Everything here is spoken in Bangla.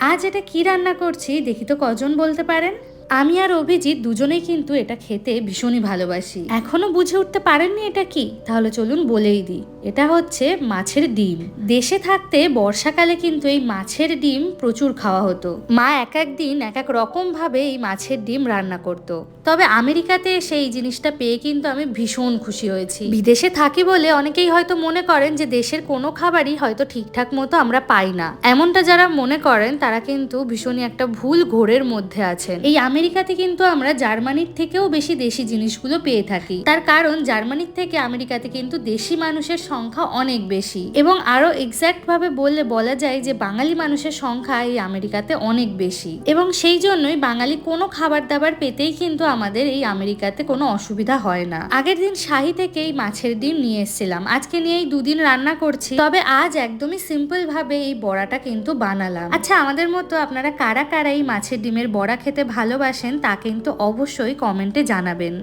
আজ এটা কি রান্না করছি দেখি তো কজন বলতে পারেন? আমি আর অভিজিৎ দুজনেই কিন্তু এটা খেতে ভীষণই ভালোবাসি। এখনো বুঝে উঠতে পারেননি এটা কি? তাহলে চলুন বলেই দিই, এটা হচ্ছে মাছের ডিম। দেশে থাকতে বর্ষাকালে কিন্তু এই মাছের ডিম প্রচুর খাওয়া হতো। মা এক এক দিন এক এক রকম ভাবে এই মাছের ডিম রান্না করতো। তবে আমেরিকাতে এসে এই জিনিসটা পেয়ে কিন্তু আমি ভীষণ খুশি হয়েছি। বিদেশে থাকি বলে অনেকেই হয়তো মনে করেন যে দেশের কোনো খাবারই হয়তো ঠিকঠাক মতো আমরা পাই না। এমনটা যারা মনে করেন তারা কিন্তু ভীষণই একটা ভুল ঘোরের মধ্যে আছেন। এই আমেরিকাতে কিন্তু আমরা জার্মানির থেকেও বেশি দেশি জিনিসগুলো পেয়ে থাকি। তার কারণ জার্মানির থেকে আমেরিকাতে কিন্তু দেশি মানুষের সংখ্যা অনেক বেশি, এবং আরো এক্সাক্ট ভাবে বললে বলা যায় যে বাঙালি মানুষের সংখ্যা এই আমেরিকাতে অনেক বেশি, এবং সেই জন্যই বাঙালি কোনো খাবার দাবার পেতেই কিন্তু আমাদের এই আমেরিকাতে কোনো অসুবিধা হয় না। আগের দিন শাহি থেকে এই মাছের ডিম নিয়ে এসেছিলাম, আজকে নিয়ে এই দুদিন রান্না করছি। তবে আজ একদমই সিম্পল ভাবে এই বড়াটা কিন্তু বানালাম। আচ্ছা, আমাদের মতো আপনারা কারা কারা এই মাছের ডিমের বড়া খেতে ভালোবাসেন তা কিন্তু অবশ্যই কমেন্টে জানাবেন।